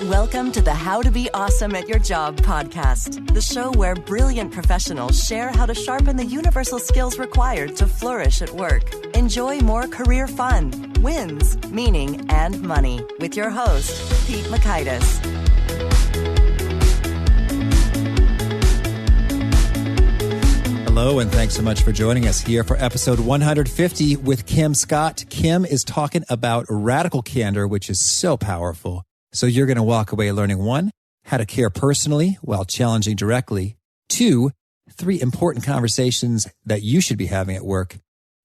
Welcome to the How to Be Awesome at Your Job podcast, the show where brilliant professionals share how to sharpen the universal skills required to flourish at work. Enjoy more career fun, wins, meaning, and money with your host, Pete Makaitis. Hello, and thanks so much for joining us here for episode 150 with Kim Scott. Kim is talking about radical candor, which is so powerful. So you're going to walk away learning 1, how to care personally while challenging directly. 2, 3 important conversations that you should be having at work.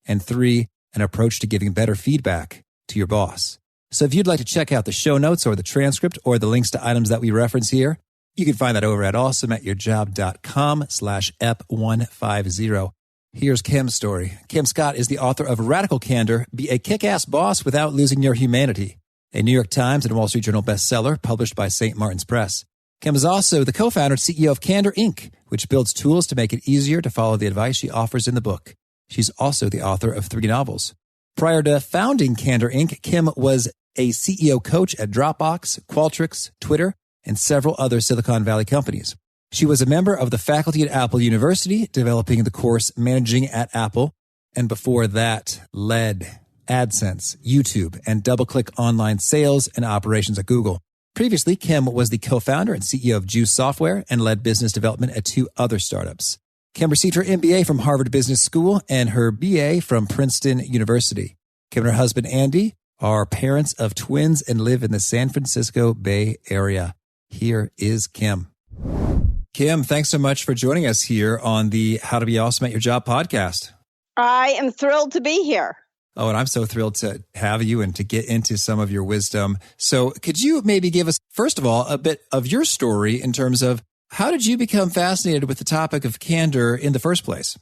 And 3, an approach to giving better feedback to your boss. So if you'd like to check out the show notes or the transcript or the links to items that we reference here, you can find that over at awesomeatyourjob.com/ep150. Here's Kim's story. Kim Scott is the author of Radical Candor, Be a Kick-Ass Boss Without Losing Your Humanity, a New York Times and Wall Street Journal bestseller published by St. Martin's Press. Kim is also the co-founder and CEO of Candor, Inc., which builds tools to make it easier to follow the advice she offers in the book. She's also the author of 3 novels. Prior to founding Candor, Inc., Kim was a CEO coach at Dropbox, Qualtrics, Twitter, and several other Silicon Valley companies. She was a member of the faculty at Apple University, developing the course Managing at Apple, and before that, led AdSense, YouTube, and DoubleClick online sales and operations at Google. Previously, Kim was the co-founder and CEO of Juice Software and led business development at 2 other startups. Kim received her MBA from Harvard Business School and her BA from Princeton University. Kim and her husband, Andy, are parents of twins and live in the San Francisco Bay Area. Here is Kim. Kim, thanks so much for joining us here on the How to Be Awesome at Your Job podcast. I am thrilled to be here. Oh, and I'm so thrilled to have you and to get into some of your wisdom. So could you maybe give us, first of all, a bit of your story in terms of how did you become fascinated with the topic of candor in the first place?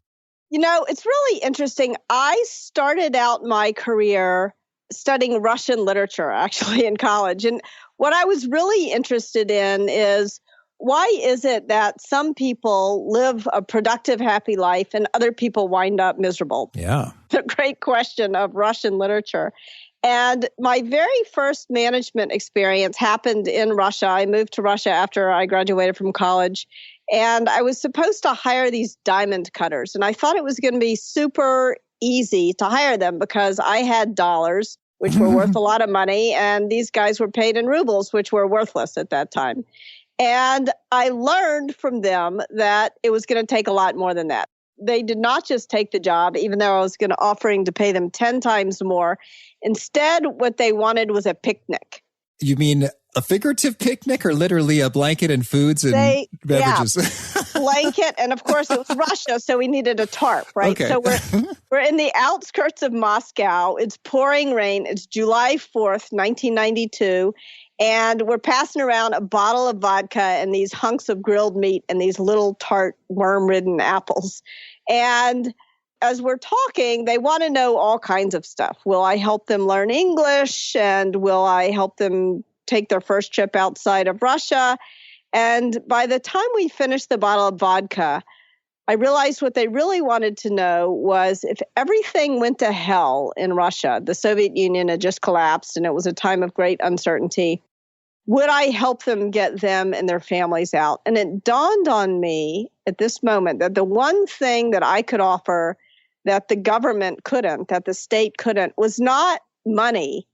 You know, it's really interesting. I started out my career studying Russian literature, actually, in college. And what I was really interested in is, why is it that some people live a productive, happy life and other people wind up miserable? Yeah. The great question of Russian literature. And my very first management experience happened in Russia. I moved to Russia after I graduated from college, and I was supposed to hire these diamond cutters. And I thought it was going to be super easy to hire them because I had dollars, which were worth a lot of money, and these guys were paid in rubles, which were worthless at that time. And I learned from them that it was going to take a lot more than that. They did not just take the job, even though I was going to offering to pay them 10 times more. Instead, what they wanted was a picnic. You mean a figurative picnic or literally a blanket and foods and beverages? Yeah, blanket. And of course, it was Russia, so we needed a tarp, right? Okay. So we're in the outskirts of Moscow. It's pouring rain. It's July 4th, 1992. And we're passing around a bottle of vodka and these hunks of grilled meat and these little tart worm-ridden apples. And as we're talking, they want to know all kinds of stuff. Will I help them learn English? And will I help them take their first trip outside of Russia? And by the time we finished the bottle of vodka, I realized what they really wanted to know was, if everything went to hell in Russia, the Soviet Union had just collapsed and it was a time of great uncertainty, would I help them get them and their families out? And it dawned on me at this moment that the one thing that I could offer that the government couldn't, that the state couldn't, was not money.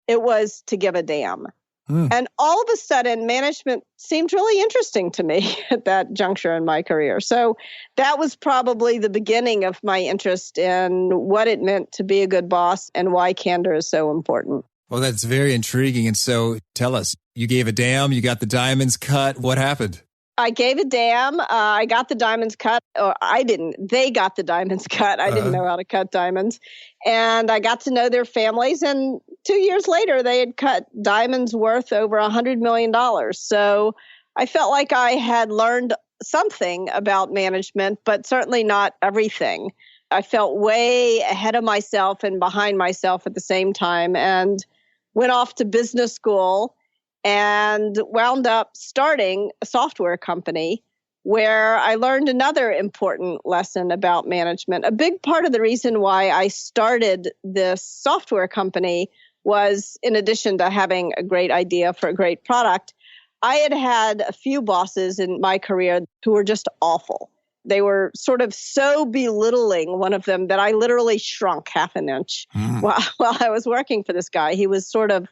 It was to give a damn. And all of a sudden, management seemed really interesting to me at that juncture in my career. So that was probably the beginning of my interest in what it meant to be a good boss and why candor is so important. Well, that's very intriguing. And so tell us, you gave a damn, you got the diamonds cut. What happened? I gave a damn. I got the diamonds cut. Or I didn't. They got the diamonds cut. I didn't know how to cut diamonds. And I got to know their families. And 2 years later, they had cut diamonds worth over $100 million. So I felt like I had learned something about management, but certainly not everything. I felt way ahead of myself and behind myself at the same time, and went off to business school and wound up starting a software company where I learned another important lesson about management. A big part of the reason why I started this software company was, in addition to having a great idea for a great product, I had had a few bosses in my career who were just awful. They were sort of so belittling, one of them, that I literally shrunk half an inch while I was working for this guy. He was sort of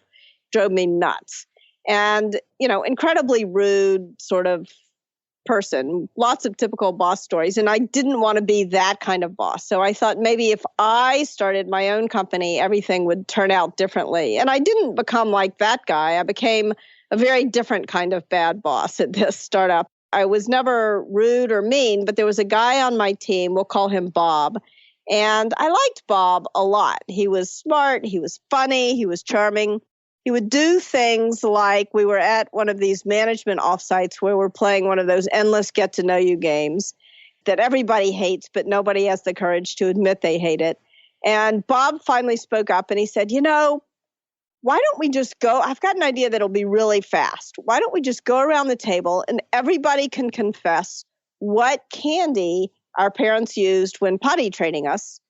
drove me nuts. And, incredibly rude sort of person, lots of typical boss stories. And I didn't want to be that kind of boss. So I thought maybe if I started my own company, everything would turn out differently. And I didn't become like that guy. I became a very different kind of bad boss at this startup. I was never rude or mean, but there was a guy on my team, we'll call him Bob. And I liked Bob a lot. He was smart, he was funny, he was charming. He would do things like we were at one of these management offsites where we're playing one of those endless get-to-know-you games that everybody hates, but nobody has the courage to admit they hate it. And Bob finally spoke up and he said, why don't we just go? I've got an idea that'll be really fast. Why don't we just go around the table and everybody can confess what candy our parents used when potty training us?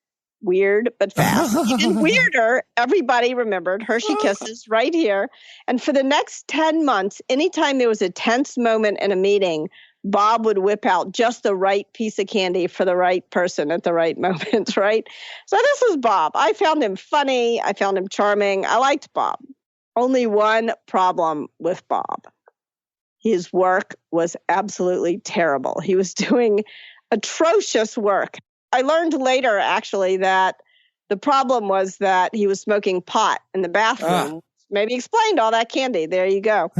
Weird, but fast. Even weirder, everybody remembered Hershey Kisses right here. And for the next 10 months, anytime there was a tense moment in a meeting, Bob would whip out just the right piece of candy for the right person at the right moment, right? So this was Bob. I found him funny. I found him charming. I liked Bob. Only one problem with Bob. His work was absolutely terrible. He was doing atrocious work. I learned later, actually, that the problem was that he was smoking pot in the bathroom. Maybe explained all that candy. There you go.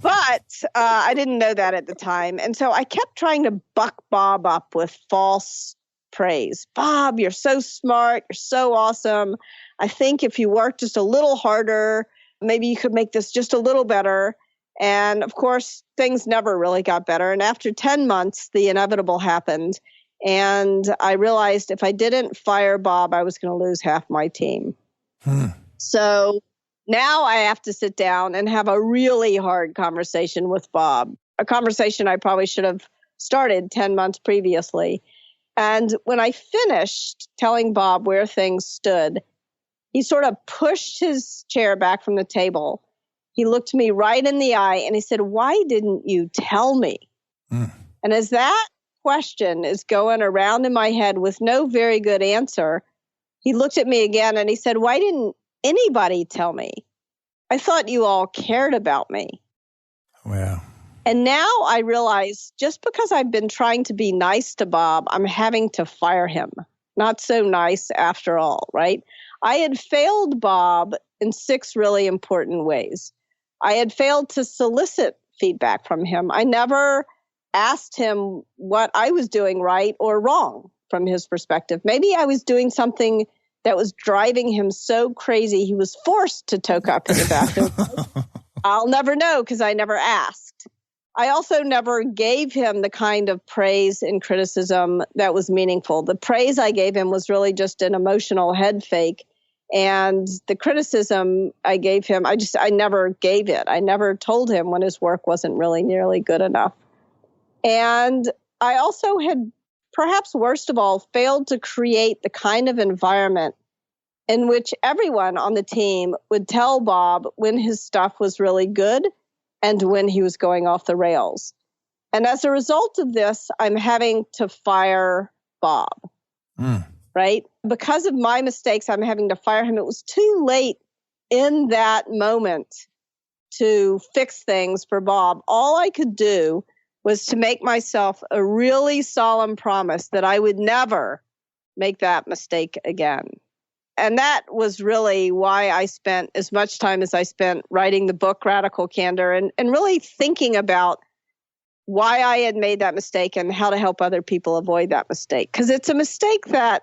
But I didn't know that at the time. And so I kept trying to buck Bob up with false praise. Bob, you're so smart. You're so awesome. I think if you work just a little harder, maybe you could make this just a little better. And of course, things never really got better. And after 10 months, the inevitable happened. And I realized if I didn't fire Bob, I was going to lose half my team. So now I have to sit down and have a really hard conversation with Bob, a conversation I probably should have started 10 months previously. And when I finished telling Bob where things stood, he sort of pushed his chair back from the table. He looked me right in the eye and he said, "Why didn't you tell me?" And as that question is going around in my head with no very good answer, he looked at me again and he said, "Why didn't anybody tell me? I thought you all cared about me." Wow. And now I realize just because I've been trying to be nice to Bob, I'm having to fire him. Not so nice after all, right? I had failed Bob in 6 really important ways. I had failed to solicit feedback from him. I never asked him what I was doing right or wrong from his perspective. Maybe I was doing something that was driving him so crazy he was forced to toke up in the bathroom. I'll never know because I never asked. I also never gave him the kind of praise and criticism that was meaningful. The praise I gave him was really just an emotional head fake. And the criticism I gave him, I never gave it. I never told him when his work wasn't really nearly good enough. And I also had, perhaps worst of all, failed to create the kind of environment in which everyone on the team would tell Bob when his stuff was really good and when he was going off the rails. And as a result of this, I'm having to fire Bob, right? Because of my mistakes, I'm having to fire him. It was too late in that moment to fix things for Bob. All I could do was to make myself a really solemn promise that I would never make that mistake again. And that was really why I spent as much time as I spent writing the book, Radical Candor, and really thinking about why I had made that mistake and how to help other people avoid that mistake. Because it's a mistake that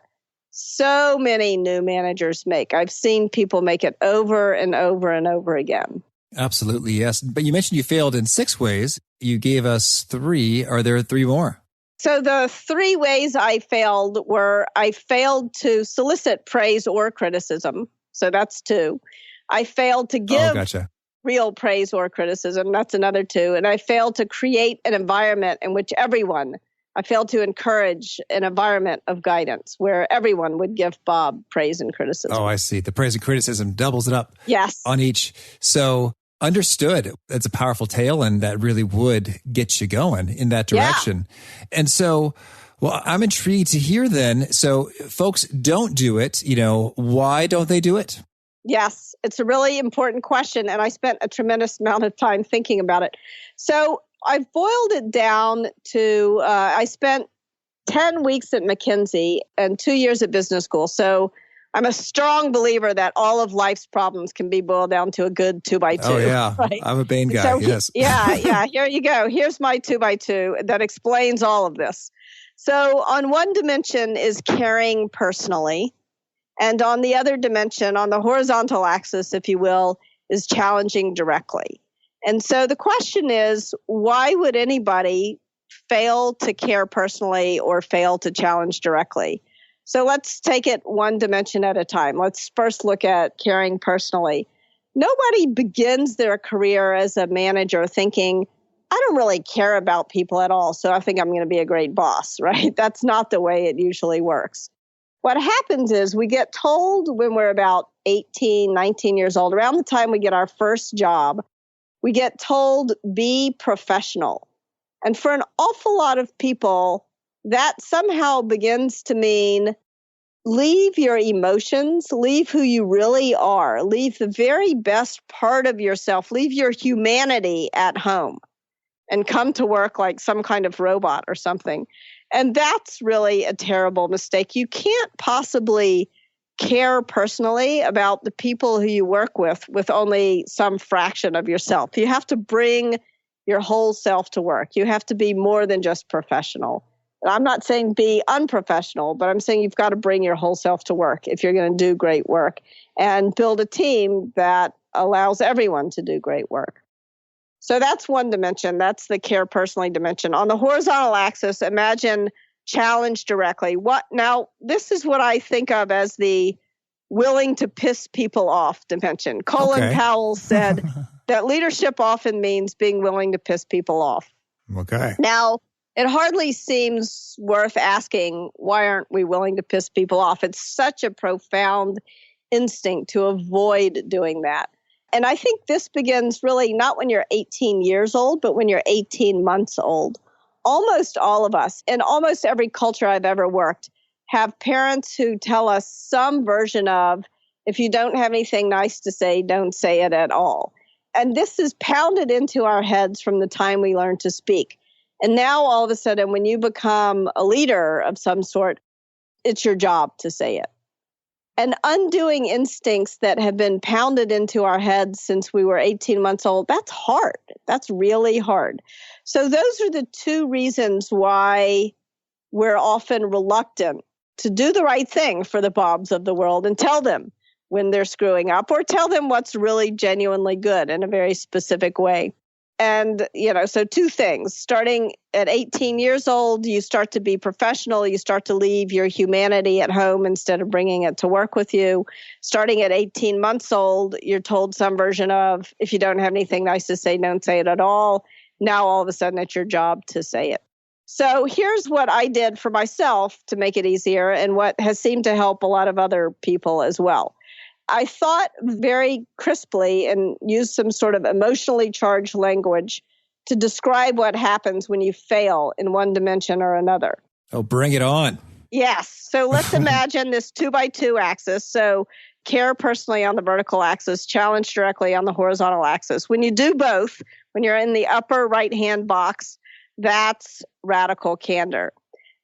so many new managers make. I've seen people make it over and over and over again. Absolutely, yes. But you mentioned you failed in 6 ways. You gave us 3. Are there 3 more? So the 3 ways I failed were I failed to solicit praise or criticism. So that's 2. I failed to give real praise or criticism. That's another 2. And I failed to create an environment in which I failed to encourage an environment of guidance where everyone would give Bob praise and criticism. Oh, I see. The praise and criticism doubles it up. Yes. On each. So Understood. That's a powerful tale, and that really would get you going in that direction. Yeah. And so, well, I'm intrigued to hear then. So folks don't do it. Why don't they do it? Yes, it's a really important question. And I spent a tremendous amount of time thinking about it. So I've boiled it down to, I spent 10 weeks at McKinsey and 2 years at business school. So I'm a strong believer that all of life's problems can be boiled down to a good 2x2. Oh, yeah. Right? I'm a Bain guy, so, yes. Yeah. Here you go. Here's my 2x2 that explains all of this. So on one dimension is caring personally. And on the other dimension, on the horizontal axis, if you will, is challenging directly. And so the question is, why would anybody fail to care personally or fail to challenge directly? So let's take it one dimension at a time. Let's first look at caring personally. Nobody begins their career as a manager thinking, I don't really care about people at all, so I think I'm going to be a great boss, right? That's not the way it usually works. What happens is we get told when we're about 18, 19 years old, around the time we get our first job, we get told, be professional. And for an awful lot of people, that somehow begins to mean leave your emotions, leave who you really are, leave the very best part of yourself, leave your humanity at home and come to work like some kind of robot or something. And that's really a terrible mistake. You can't possibly care personally about the people who you work with only some fraction of yourself. You have to bring your whole self to work. You have to be more than just professional. And I'm not saying be unprofessional, but I'm saying you've got to bring your whole self to work if you're going to do great work and build a team that allows everyone to do great work. So that's one dimension. That's the care personally dimension. On the horizontal axis, imagine challenge directly. Now, this is what I think of as the willing to piss people off dimension. Colin Powell said that leadership often means being willing to piss people off. Okay. Now, it hardly seems worth asking, why aren't we willing to piss people off? It's such a profound instinct to avoid doing that. And I think this begins really not when you're 18 years old, but when you're 18 months old. Almost all of us, in almost every culture I've ever worked, have parents who tell us some version of, if you don't have anything nice to say, don't say it at all. And this is pounded into our heads from the time we learn to speak. And now all of a sudden, when you become a leader of some sort, it's your job to say it. And undoing instincts that have been pounded into our heads since we were 18 months old, that's hard. That's really hard. So those are the two reasons why we're often reluctant to do the right thing for the Bobs of the world and tell them when they're screwing up or tell them what's really genuinely good in a very specific way. And, so two things. Starting at 18 years old, you start to be professional. You start to leave your humanity at home instead of bringing it to work with you. Starting at 18 months old, you're told some version of, if you don't have anything nice to say, don't say it at all. Now, all of a sudden, it's your job to say it. So here's what I did for myself to make it easier and what has seemed to help a lot of other people as well. I thought very crisply and used some sort of emotionally charged language to describe what happens when you fail in one dimension or another. Oh, bring it on. Yes. So let's imagine this 2x2 axis. So care personally on the vertical axis, challenge directly on the horizontal axis. When you do both, when you're in the upper right-hand box, that's radical candor.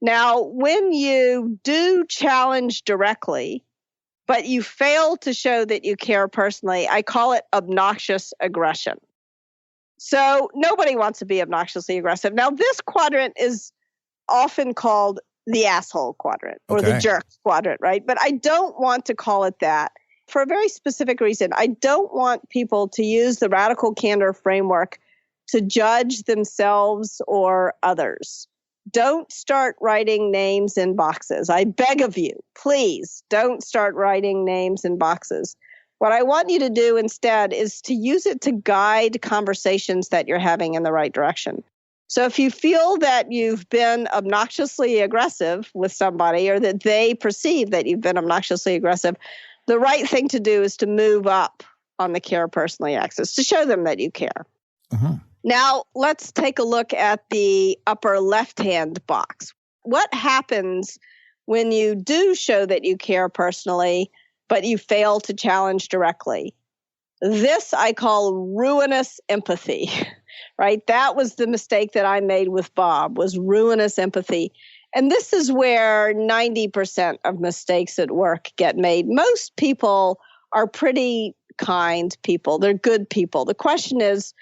Now, when you do challenge directly, but you fail to show that you care personally, I call it obnoxious aggression. So nobody wants to be obnoxiously aggressive. Now, this quadrant is often called the asshole quadrant or the jerk quadrant, right? But I don't want to call it that for a very specific reason. I don't want people to use the radical candor framework to judge themselves or others. Don't start writing names in boxes. I beg of you, please don't start writing names in boxes. What I want you to do instead is to use it to guide conversations that you're having in the right direction. So if you feel that you've been obnoxiously aggressive with somebody or that they perceive that you've been obnoxiously aggressive, the right thing to do is to move up on the care personally axis to show them that you care. Uh-huh. Now, let's take a look at the upper left-hand box. What happens when you do show that you care personally, but you fail to challenge directly? This I call ruinous empathy, right? That was the mistake that I made with Bob, was ruinous empathy. And this is where 90% of mistakes at work get made. Most people are pretty kind people. They're good people. The question is,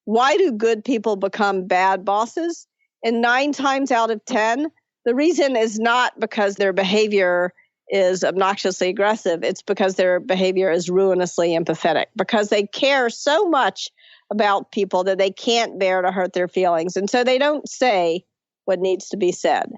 why do good people become bad bosses? And 9 times out of 10, the reason is not because their behavior is obnoxiously aggressive. It's because their behavior is ruinously empathetic, because they care so much about people that they can't bear to hurt their feelings. And so they don't say what needs to be said.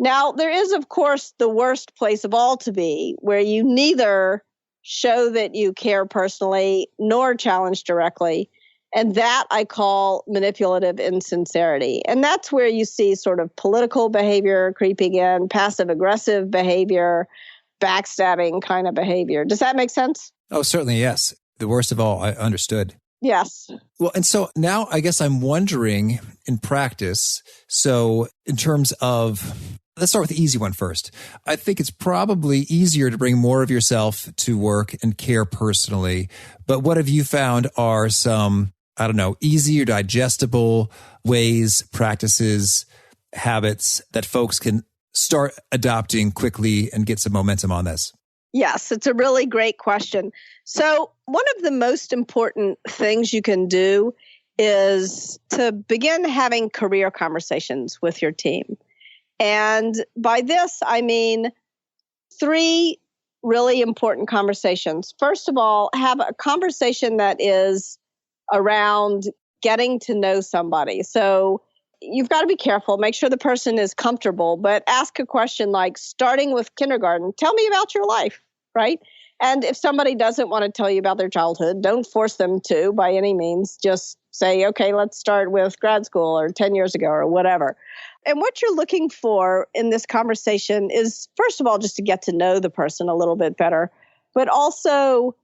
Now, there is, of course, the worst place of all to be, where you neither show that you care personally nor challenge directly. And that I call manipulative insincerity. And that's where you see sort of political behavior creeping in, passive-aggressive behavior, backstabbing kind of behavior. Does that make sense? Oh, certainly, yes. The worst of all, I understood. Yes. Well, and so now I guess I'm wondering in practice, so in terms of, let's start with the easy one first. I think it's probably easier to bring more of yourself to work and care personally. But what have you found are some, I don't know, easier digestible ways, practices, habits that folks can start adopting quickly and get some momentum on this? Yes, it's a really great question. So one of the most important things you can do is to begin having career conversations with your team. And by this, I mean 3 really important conversations. First of all, have a conversation that is around getting to know somebody. So you've got to be careful, make sure the person is comfortable, but ask a question like, starting with kindergarten, tell me about your life, right? And if somebody doesn't want to tell you about their childhood, don't force them to by any means. Just say, okay, let's start with grad school or 10 years ago or whatever. And what you're looking for in this conversation is, first of all, just to get to know the person a little bit better, but also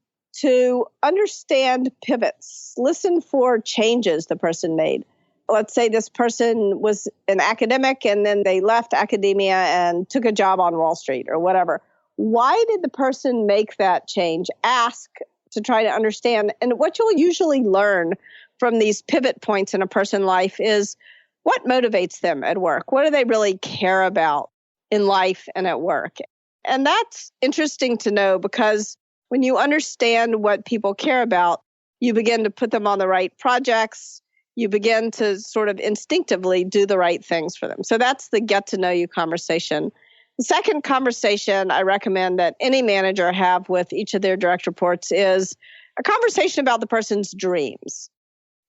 to understand pivots. Listen for changes the person made. Let's say this person was an academic and then they left academia and took a job on Wall Street or whatever. Why did the person make that change? Ask to try to understand. And what you'll usually learn from these pivot points in a person's life is what motivates them at work. What do they really care about in life and at work? And that's interesting to know, because when you understand what people care about, you begin to put them on the right projects. You begin to sort of instinctively do the right things for them. So that's the get to know you conversation. The second conversation I recommend that any manager have with each of their direct reports is a conversation about the person's dreams.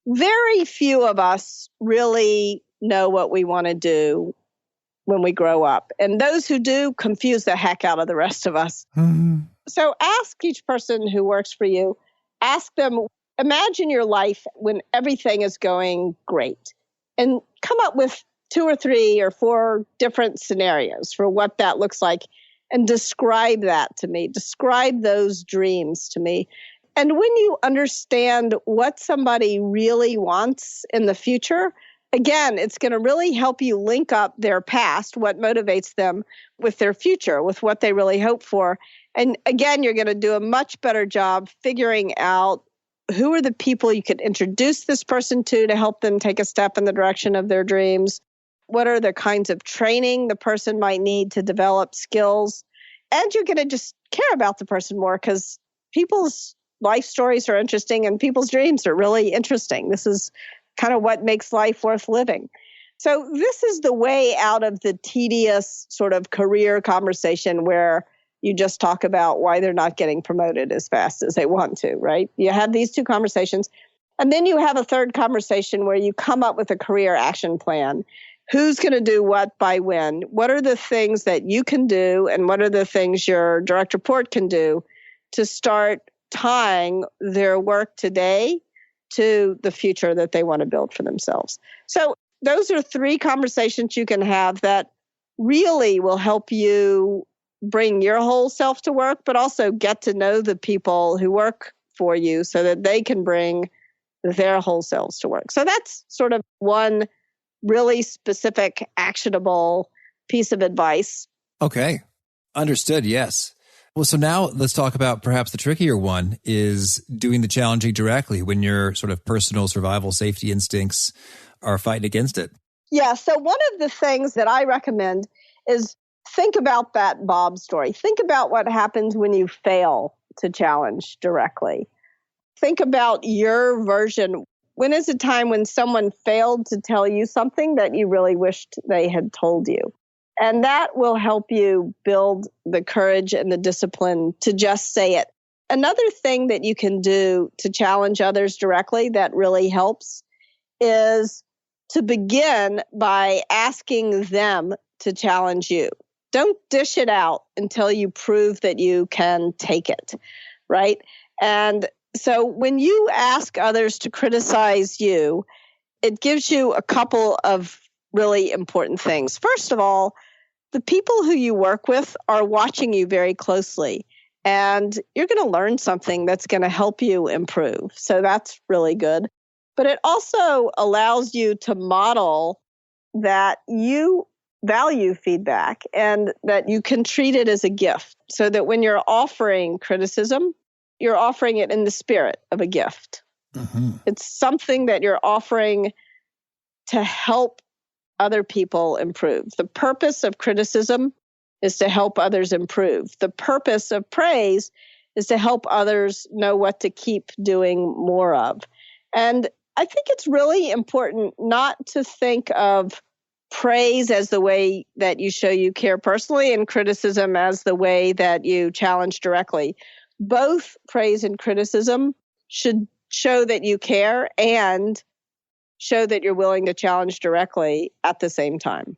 Very few of us really know what we want to do when we grow up. And those who do confuse the heck out of the rest of us. Mm-hmm. So ask each person who works for you, ask them, imagine your life when everything is going great, and come up with 2 or 3 or 4 different scenarios for what that looks like, and describe that to me. Describe those dreams to me. And when you understand what somebody really wants in the future, again, it's going to really help you link up their past, what motivates them, with their future, with what they really hope for. And again, you're going to do a much better job figuring out who are the people you could introduce this person to help them take a step in the direction of their dreams. What are the kinds of training the person might need to develop skills? And you're going to just care about the person more, because people's life stories are interesting and people's dreams are really interesting. This is kind of what makes life worth living. So this is the way out of the tedious sort of career conversation where you just talk about why they're not getting promoted as fast as they want to, right? You have these 2 conversations. And then you have a third conversation where you come up with a career action plan. Who's going to do what by when? What are the things that you can do, and what are the things your direct report can do to start tying their work today to the future that they want to build for themselves? So those are 3 conversations you can have that really will help you bring your whole self to work, but also get to know the people who work for you so that they can bring their whole selves to work. So that's sort of one really specific, actionable piece of advice. Okay. Understood. Yes. Well, so now let's talk about perhaps the trickier one is doing the challenging directly when your sort of personal survival safety instincts are fighting against it. Yeah. So one of the things that I recommend is think about that Bob story. Think about what happens when you fail to challenge directly. Think about your version. When is a time when someone failed to tell you something that you really wished they had told you? And that will help you build the courage and the discipline to just say it. Another thing that you can do to challenge others directly that really helps is to begin by asking them to challenge you. Don't dish it out until you prove that you can take it, right? And so when you ask others to criticize you, it gives you a couple of really important things. First of all, the people who you work with are watching you very closely, and you're going to learn something that's going to help you improve. So that's really good. But it also allows you to model that you value feedback and that you can treat it as a gift, so that when you're offering criticism, you're offering it in the spirit of a gift. Mm-hmm. It's something that you're offering to help other people improve. The purpose of criticism is to help others improve. The purpose of praise is to help others know what to keep doing more of. And I think it's really important not to think of praise as the way that you show you care personally and criticism as the way that you challenge directly. Both praise and criticism should show that you care and show that you're willing to challenge directly at the same time.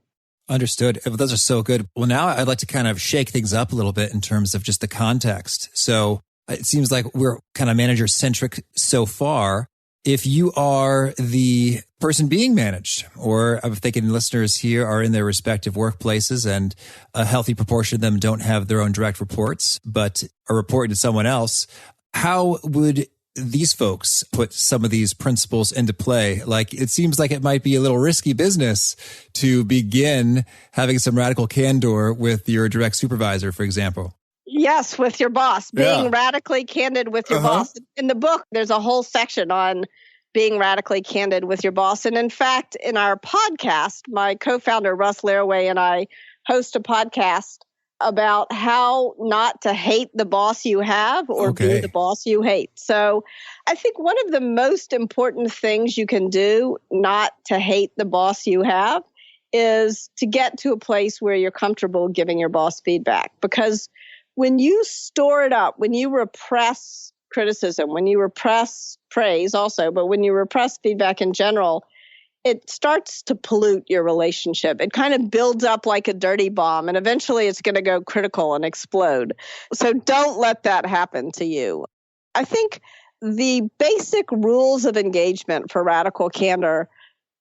Understood. Those are so good. Well, now I'd like to kind of shake things up a little bit in terms of just the context. So it seems like we're kind of manager-centric so far. If you are the person being managed, or I'm thinking listeners here are in their respective workplaces and a healthy proportion of them don't have their own direct reports, but are reporting to someone else, how would these folks put some of these principles into play? Like, it seems like it might be a little risky business to begin having some radical candor with your direct supervisor, for example. Yes, with your boss, being radically candid with your boss. In the book, there's a whole section on being radically candid with your boss. And in fact, in our podcast, my co-founder, Russ Laraway, and I host a podcast about how not to hate the boss you have or be the boss you hate. So I think one of the most important things you can do not to hate the boss you have is to get to a place where you're comfortable giving your boss feedback. Because when you store it up, when you repress criticism, when you repress praise also, but when you repress feedback in general, it starts to pollute your relationship. It kind of builds up like a dirty bomb, and eventually it's going to go critical and explode. So don't let that happen to you. I think the basic rules of engagement for radical candor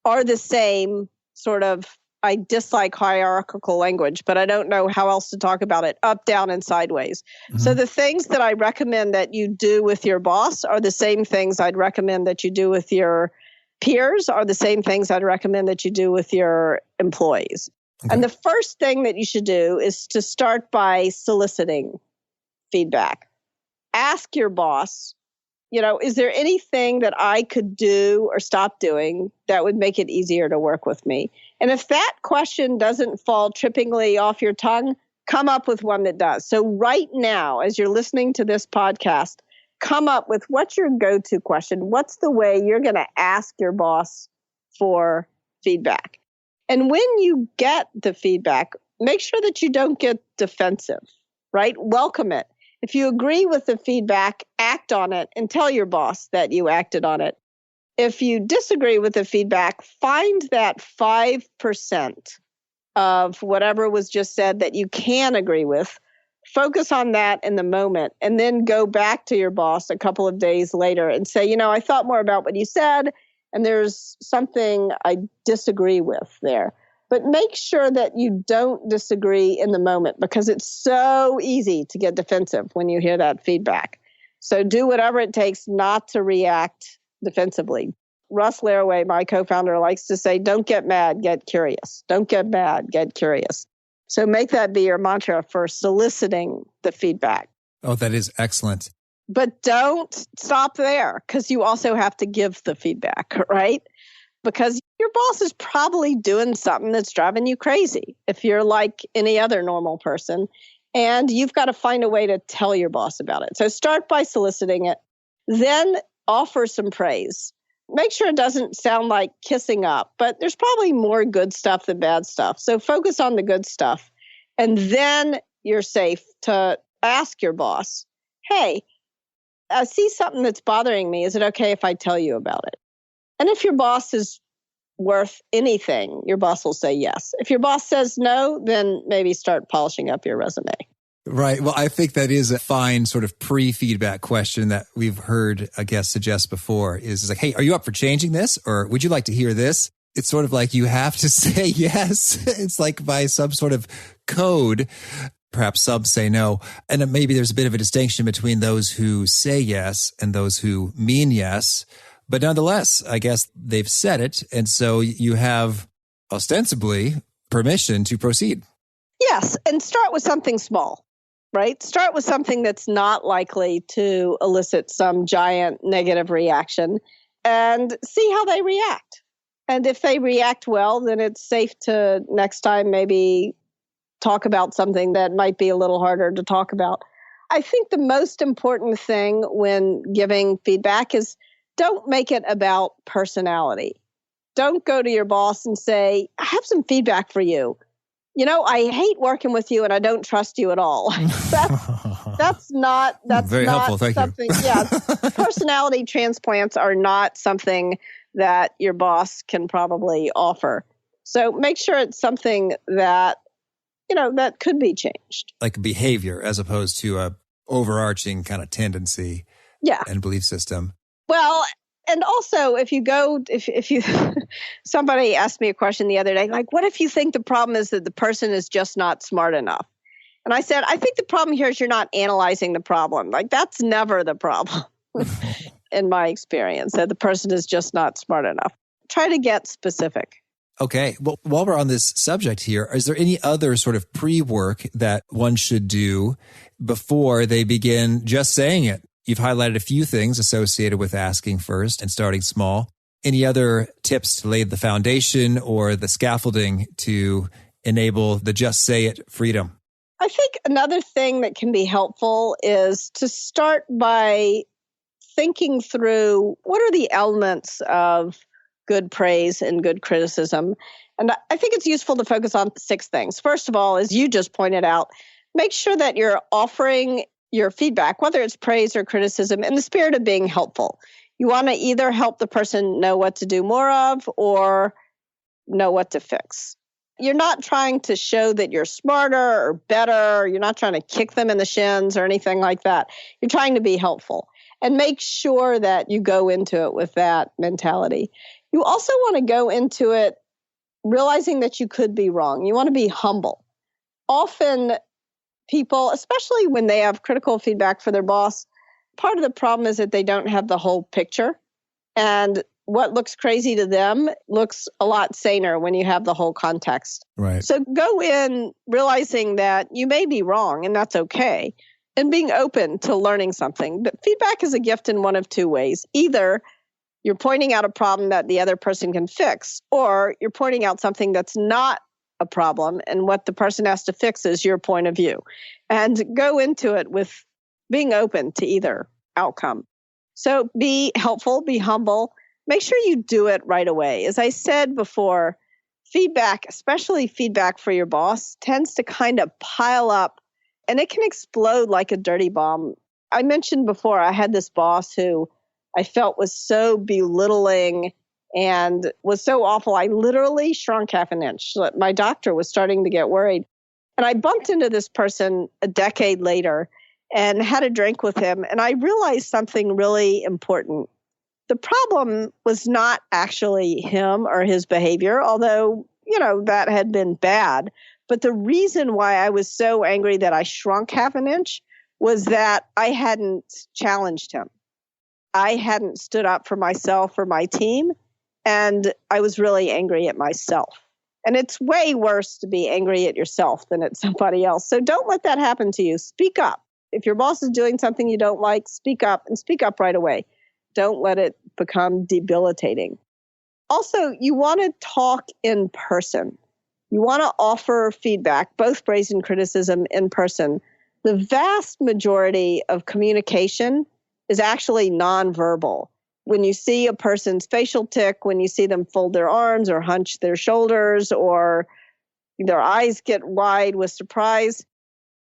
are the same sort of. I dislike hierarchical language, but I don't know how else to talk about it, up, down, and sideways. Mm-hmm. So the things that I recommend that you do with your boss are the same things I'd recommend that you do with your peers, are the same things I'd recommend that you do with your employees. Okay. And the first thing that you should do is to start by soliciting feedback. Ask your boss, is there anything that I could do or stop doing that would make it easier to work with me? And if that question doesn't fall trippingly off your tongue, come up with one that does. So right now, as you're listening to this podcast, come up with what's your go-to question. What's the way you're going to ask your boss for feedback? And when you get the feedback, make sure that you don't get defensive, right? Welcome it. If you agree with the feedback, act on it and tell your boss that you acted on it. If you disagree with the feedback, find that 5% of whatever was just said that you can agree with. Focus on that in the moment, and then go back to your boss a couple of days later and say, I thought more about what you said, and there's something I disagree with there. But make sure that you don't disagree in the moment, because it's so easy to get defensive when you hear that feedback. So do whatever it takes not to react defensively. Russ Laraway, my co-founder, likes to say, don't get mad, get curious. Don't get mad, get curious. So make that be your mantra for soliciting the feedback. Oh, that is excellent. But don't stop there, because you also have to give the feedback, right? Because your boss is probably doing something that's driving you crazy if you're like any other normal person. And you've got to find a way to tell your boss about it. So start by soliciting it, then offer some praise. Make sure it doesn't sound like kissing up, but there's probably more good stuff than bad stuff. So focus on the good stuff. And then you're safe to ask your boss, hey, I see something that's bothering me. Is it okay if I tell you about it? And if your boss is worth anything, your boss will say yes. If your boss says no, then maybe start polishing up your resume. Right. Well, I think that is a fine sort of pre-feedback question that we've heard a guest suggest before is like, hey, are you up for changing this? Or would you like to hear this? It's sort of like you have to say yes. It's like by some sort of code, perhaps subs say no. And then maybe there's a bit of a distinction between those who say yes and those who mean yes. But nonetheless, I guess they've said it. And so you have ostensibly permission to proceed. Yes. And start with something small, right? Start with something that's not likely to elicit some giant negative reaction and see how they react. And if they react well, then it's safe to next time maybe talk about something that might be a little harder to talk about. I think the most important thing when giving feedback is don't make it about personality. Don't go to your boss and say, I have some feedback for you. You know, I hate working with you and I don't trust you at all. That's not very helpful. Thank something. You. Yeah, personality transplants are not something that your boss can probably offer. So make sure it's something that, you know, that could be changed. Like behavior as opposed to a overarching kind of tendency and belief system. Well, and also if you somebody asked me a question the other day, like, what if you think the problem is that the person is just not smart enough? And I said, I think the problem here is you're not analyzing the problem. Like, that's never the problem in my experience, that the person is just not smart enough. Try to get specific. Okay. Well, while we're on this subject here, is there any other sort of pre-work that one should do before they begin just saying it? You've highlighted a few things associated with asking first and starting small. Any other tips to lay the foundation or the scaffolding to enable the just say it freedom? I think another thing that can be helpful is to start by thinking through what are the elements of good praise and good criticism. And I think it's useful to focus on 6 things. First of all, as you just pointed out, make sure that you're offering your feedback, whether it's praise or criticism, in the spirit of being helpful. You want to either help the person know what to do more of or know what to fix. You're not trying to show that you're smarter or better. You're not trying to kick them in the shins or anything like that. You're trying to be helpful. And make sure that you go into it with that mentality. You also want to go into it realizing that you could be wrong. You want to be humble. Often people, especially when they have critical feedback for their boss, part of the problem is that they don't have the whole picture. And what looks crazy to them looks a lot saner when you have the whole context. Right. So go in realizing that you may be wrong, and that's okay, and being open to learning something. But feedback is a gift in one of 2 ways. Either you're pointing out a problem that the other person can fix, or you're pointing out something that's not a problem, and what the person has to fix is your point of view. And go into it with being open to either outcome. So be helpful, be humble. Make sure you do it right away. As I said before, feedback, especially feedback for your boss, tends to kind of pile up and it can explode like a dirty bomb. I mentioned before, I had this boss who I felt was so belittling and was so awful. I literally shrunk half an inch. My doctor was starting to get worried. And I bumped into this person a decade later and had a drink with him. And I realized something really important. The problem was not actually him or his behavior, although, that had been bad. But the reason why I was so angry that I shrunk half an inch was that I hadn't challenged him. I hadn't stood up for myself or my team, and I was really angry at myself. And it's way worse to be angry at yourself than at somebody else. So don't let that happen to you. Speak up. If your boss is doing something you don't like, speak up, and speak up right away. Don't let it become debilitating. Also, you want to talk in person. You want to offer feedback, both praise and criticism, in person. The vast majority of communication is actually nonverbal. When you see a person's facial tic, when you see them fold their arms or hunch their shoulders or their eyes get wide with surprise,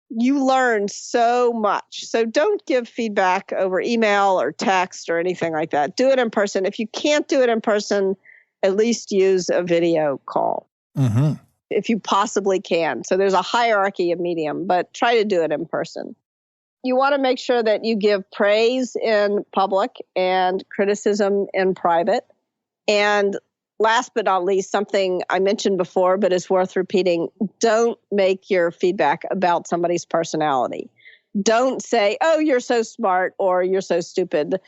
you learn so much. So don't give feedback over email or text or anything like that. Do it in person. If you can't do it in person, at least use a video call. Mm-hmm. If you possibly can. So there's a hierarchy of medium, but try to do it in person. You want to make sure that you give praise in public and criticism in private. And last but not least, something I mentioned before, but is worth repeating, don't make your feedback about somebody's personality. Don't say, oh, you're so smart or you're so stupid.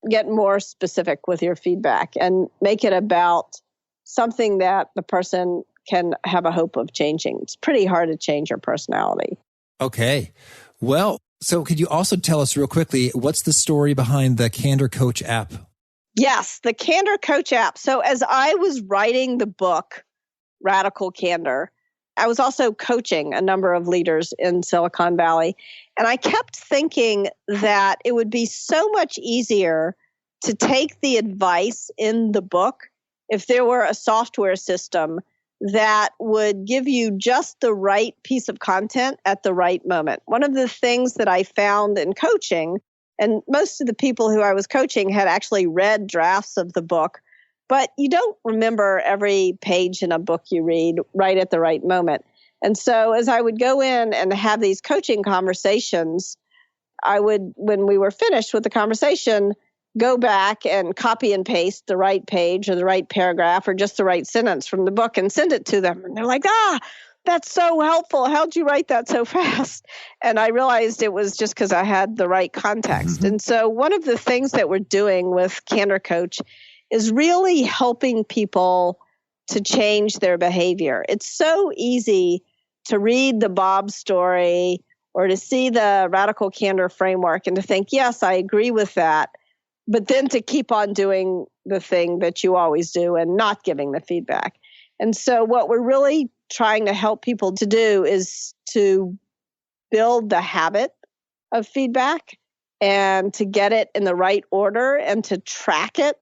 Get more specific with your feedback and make it about something that the person can have a hope of changing. It's pretty hard to change your personality. Okay. Well, so could you also tell us real quickly, what's the story behind the Candor Coach app? Yes, the Candor Coach app. So as I was writing the book, Radical Candor, I was also coaching a number of leaders in Silicon Valley. And I kept thinking that it would be so much easier to take the advice in the book if there were a software system that would give you just the right piece of content at the right moment. One of the things that I found in coaching, and most of the people who I was coaching had actually read drafts of the book, but you don't remember every page in a book you read right at the right moment. And so as I would go in and have these coaching conversations, I would, when we were finished with the conversation, go back and copy and paste the right page or the right paragraph or just the right sentence from the book and send it to them. And they're like, that's so helpful. How'd you write that so fast? And I realized it was just because I had the right context. Mm-hmm. And so one of the things that we're doing with Candor Coach is really helping people to change their behavior. It's so easy to read the Bob story or to see the Radical Candor framework and to think, yes, I agree with that. But then to keep on doing the thing that you always do and not giving the feedback. And so what we're really trying to help people to do is to build the habit of feedback and to get it in the right order and to track it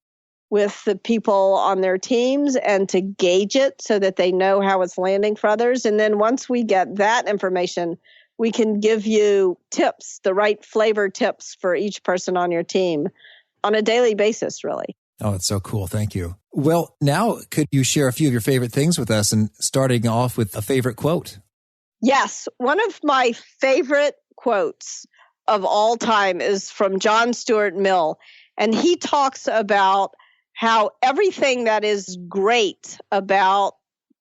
with the people on their teams and to gauge it so that they know how it's landing for others. And then once we get that information, we can give you tips, the right flavor tips for each person on your team on a daily basis, really. Oh, it's so cool. Thank you. Well, now could you share a few of your favorite things with us and starting off with a favorite quote? Yes. One of my favorite quotes of all time is from John Stuart Mill. And he talks about how everything that is great about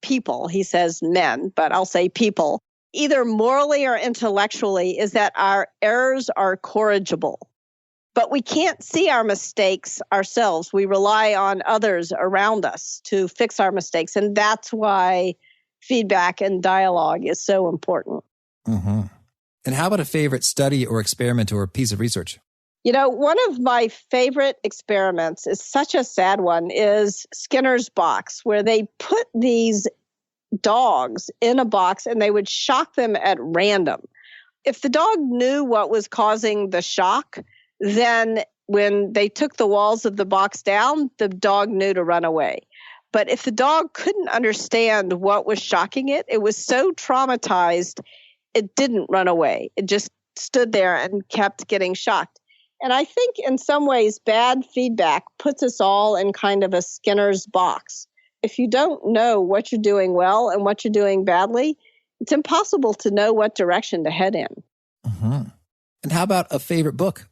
people, he says men, but I'll say people, either morally or intellectually, is that our errors are corrigible. But we can't see our mistakes ourselves. We rely on others around us to fix our mistakes. And that's why feedback and dialogue is so important. Mm-hmm. And how about a favorite study or experiment or piece of research? You know, one of my favorite experiments is such a sad one is Skinner's box, where they put these dogs in a box and they would shock them at random. If the dog knew what was causing the shock, then when they took the walls of the box down, the dog knew to run away. But if the dog couldn't understand what was shocking it, it was so traumatized, it didn't run away. It just stood there and kept getting shocked. And I think in some ways, bad feedback puts us all in kind of a Skinner's box. If you don't know what you're doing well and what you're doing badly, it's impossible to know what direction to head in. Mm-hmm. And how about a favorite book?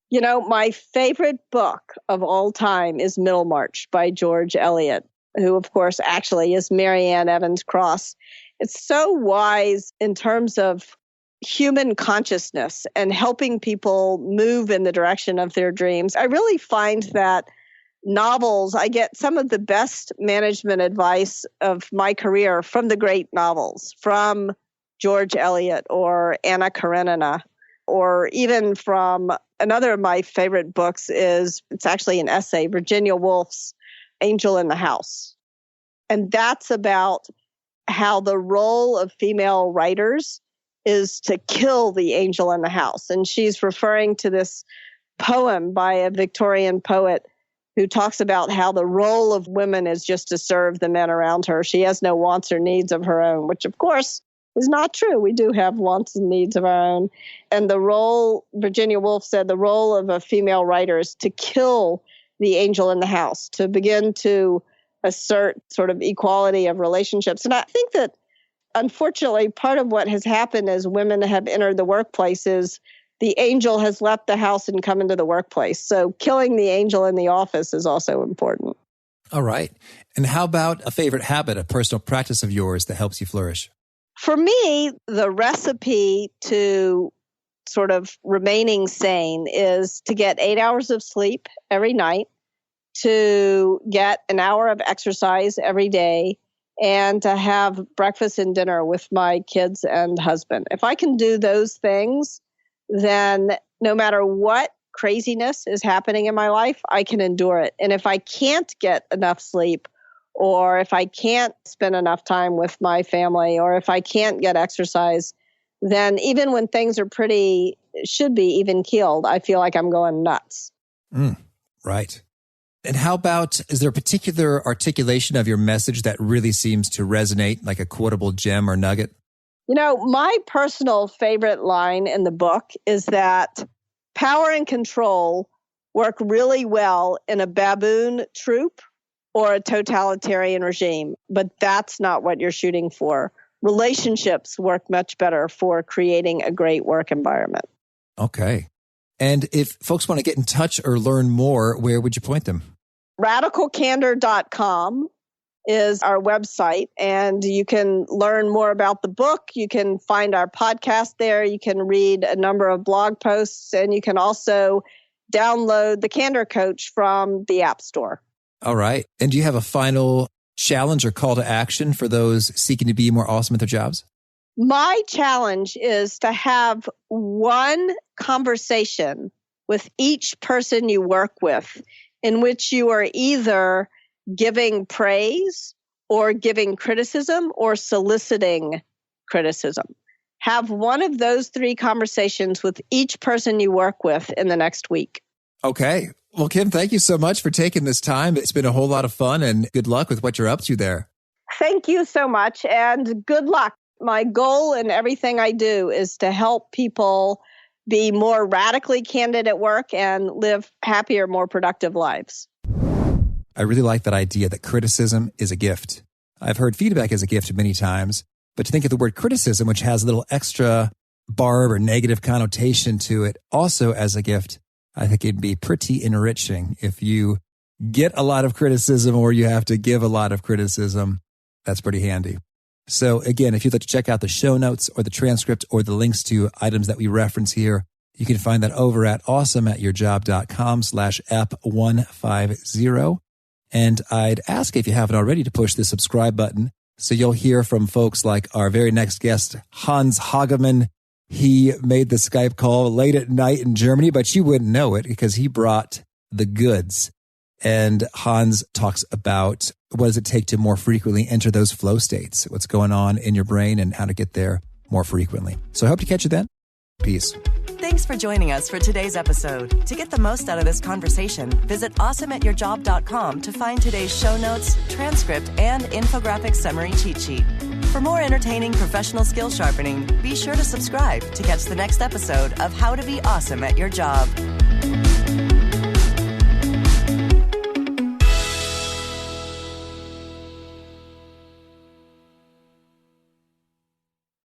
You know, my favorite book of all time is Middlemarch by George Eliot, who, of course, actually is Marianne Evans Cross. It's so wise in terms of human consciousness and helping people move in the direction of their dreams. I really find that novels, I get some of the best management advice of my career from the great novels, from George Eliot or Anna Karenina, or even from another of my favorite books it's actually an essay, Virginia Woolf's Angel in the House. And that's about how the role of female writers is to kill the angel in the house. And she's referring to this poem by a Victorian poet who talks about how the role of women is just to serve the men around her. She has no wants or needs of her own, which of course is not true. We do have wants and needs of our own. And the role, Virginia Woolf said, the role of a female writer is to kill the angel in the house, to begin to assert sort of equality of relationships. And I think that, unfortunately, part of what has happened as women have entered the workplace is the angel has left the house and come into the workplace. So killing the angel in the office is also important. All right. And how about a favorite habit, a personal practice of yours that helps you flourish? For me, the recipe to sort of remaining sane is to get 8 hours of sleep every night, to get an hour of exercise every day, and to have breakfast and dinner with my kids and husband. If I can do those things, then no matter what craziness is happening in my life, I can endure it. And if I can't get enough sleep, or if I can't spend enough time with my family, or if I can't get exercise, then even when things are should be even keeled, I feel like I'm going nuts. Right. And how about, is there a particular articulation of your message that really seems to resonate, like a quotable gem or nugget? You know, my personal favorite line in the book is that power and control work really well in a baboon troop or a totalitarian regime, but that's not what you're shooting for. Relationships work much better for creating a great work environment. Okay. And if folks want to get in touch or learn more, where would you point them? RadicalCandor.com is our website, and you can learn more about the book. You can find our podcast there. You can read a number of blog posts, and you can also download the Candor Coach from the App Store. All right. And do you have a final challenge or call to action for those seeking to be more awesome at their jobs? My challenge is to have one conversation with each person you work with in which you are either giving praise or giving criticism or soliciting criticism. Have one of those three conversations with each person you work with in the next week. Okay. Well, Kim, thank you so much for taking this time. It's been a whole lot of fun, and good luck with what you're up to there. Thank you so much, and good luck. My goal in everything I do is to help people be more radically candid at work and live happier, more productive lives. I really like that idea that criticism is a gift. I've heard feedback is a gift many times, but to think of the word criticism, which has a little extra barb or negative connotation to it, also as a gift, I think it'd be pretty enriching if you get a lot of criticism or you have to give a lot of criticism. That's pretty handy. So again, if you'd like to check out the show notes or the transcript or the links to items that we reference here, you can find that over at awesomeatyourjob.com/ep150. And I'd ask, if you haven't already, to push the subscribe button so you'll hear from folks like our very next guest, Hans Hagemann. He made the Skype call late at night in Germany, but you wouldn't know it because he brought the goods. And Hans talks about what does it take to more frequently enter those flow states, what's going on in your brain and how to get there more frequently. So I hope to catch you then. Peace. Thanks for joining us for today's episode. To get the most out of this conversation, visit awesomeatyourjob.com to find today's show notes, transcript, and infographic summary cheat sheet. For more entertaining professional skill sharpening, be sure to subscribe to catch the next episode of How to Be Awesome at Your Job.